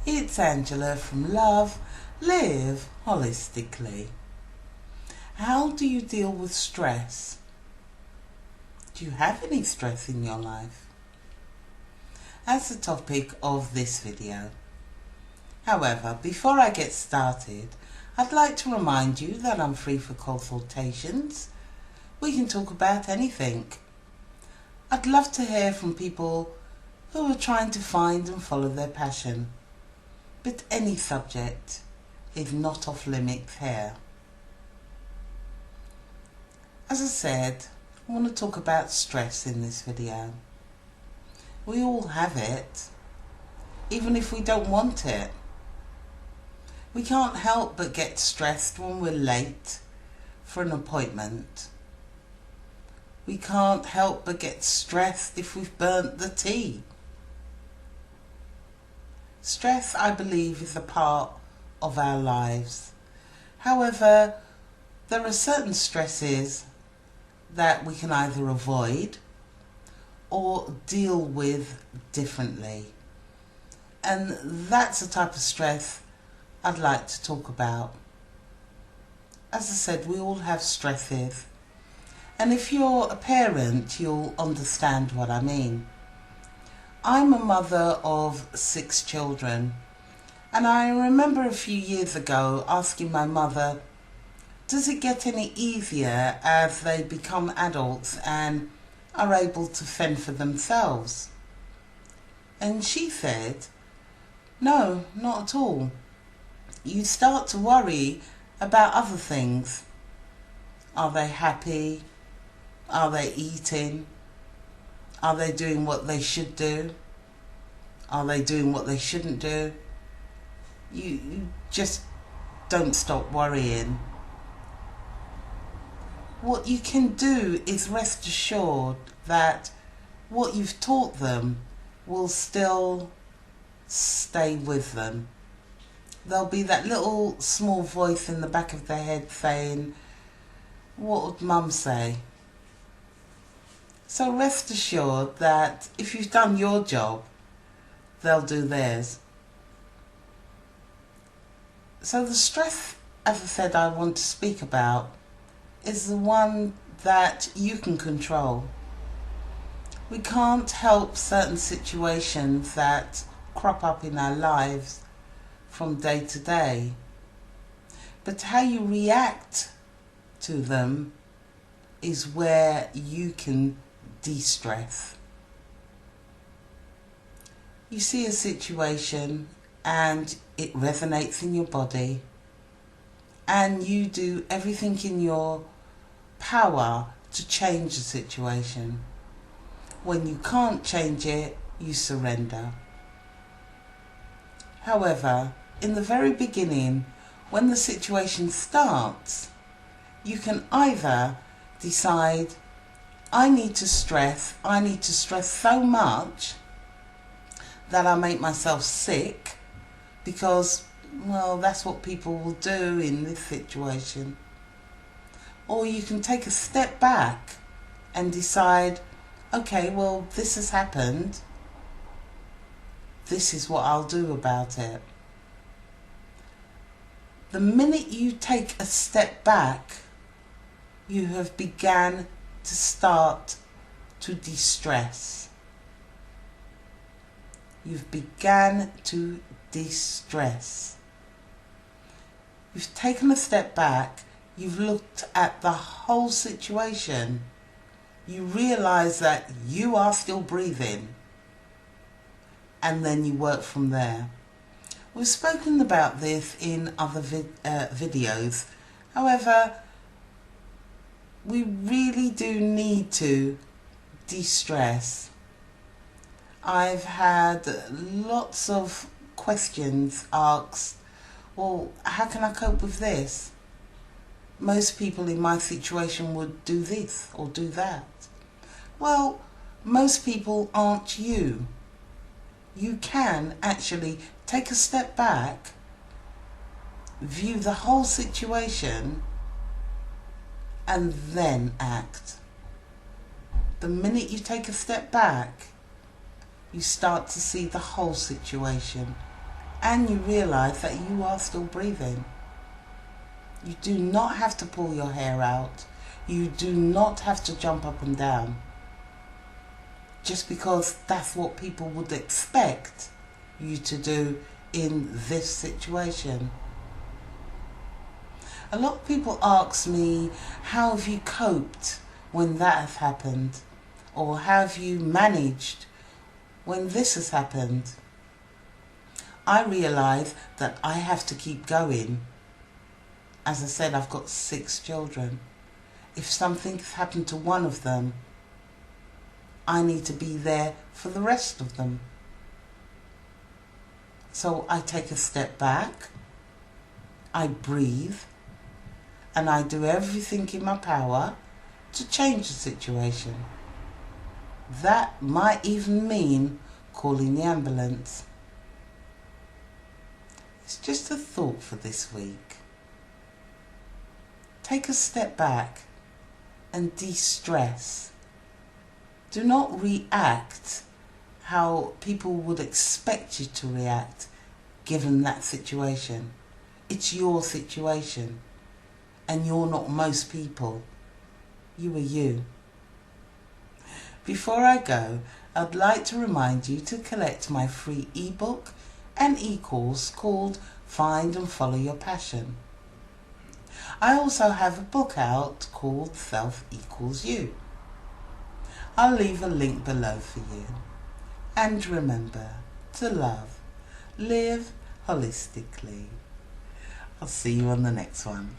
It's Angela from Love, Live Holistically. How do you deal with stress? Do you have any stress in your life? That's the topic of this video. However, before I get started, I'd like to remind you that I'm free for consultations. We can talk about anything. I'd love to hear from people who are trying to find and follow their passion. But any subject is not off limits here. As I said, I want to talk about stress in this video. We all have it, even if we don't want it. We can't help but get stressed when we're late for an appointment. We can't help but get stressed if we've burnt the tea. Stress, I believe, is a part of our lives. However, there are certain stresses that we can either avoid or deal with differently. And that's the type of stress I'd like to talk about. As I said, we all have stresses. And if you're a parent, you'll understand what I mean. I'm a mother of 6 children, and I remember a few years ago asking my mother, does it get any easier as they become adults and are able to fend for themselves? And she said, no, not at all. You start to worry about other things. Are they happy? Are they eating? Are they doing what they should do? Are they doing what they shouldn't do? You just don't stop worrying. What you can do is rest assured that what you've taught them will still stay with them. There'll be that little small voice in the back of their head saying, what would Mum say? So rest assured that if you've done your job, they'll do theirs. So the stress, as I said, I want to speak about is the one that you can control. We can't help certain situations that crop up in our lives from day to day. But how you react to them is where you can de-stress. You see a situation and it resonates in your body, and you do everything in your power to change the situation. When you can't change it, you surrender. However, in the very beginning, when the situation starts, you can either decide, I need to stress so much that I make myself sick because, well, that's what people will do in this situation. Or you can take a step back and decide, okay, well, this has happened. This is what I'll do about it. The minute you take a step back, you have begun to start to de-stress. You've begun to de-stress. You've taken a step back, you've looked at the whole situation. You realise that you are still breathing, and then you work from there. We've spoken about this in other videos. However, we really do need to de-stress. I've had lots of questions asked, well, how can I cope with this? Most people in my situation would do this or do that. Well, most people aren't you. You can actually take a step back, view the whole situation, and then act. The minute you take a step back, you start to see the whole situation and you realise that you are still breathing. You do not have to pull your hair out. You do not have to jump up and down. Just because that's what people would expect you to do in this situation. A lot of people ask me, how have you coped when that has happened? Or how have you managed when this has happened? I realise that I have to keep going. As I said, I've got 6 children. If something's happened to one of them, I need to be there for the rest of them. So I take a step back, I breathe, and I do everything in my power to change the situation. That might even mean calling the ambulance. It's just a thought for this week. Take a step back and de-stress. Do not react how people would expect you to react given that situation. It's your situation, and you're not most people. You are you. Before I go, I'd like to remind you to collect my free ebook and e-course called Find and Follow Your Passion. I also have a book out called Self Equals You. I'll leave a link below for you. And remember to love, live holistically. I'll see you on the next one.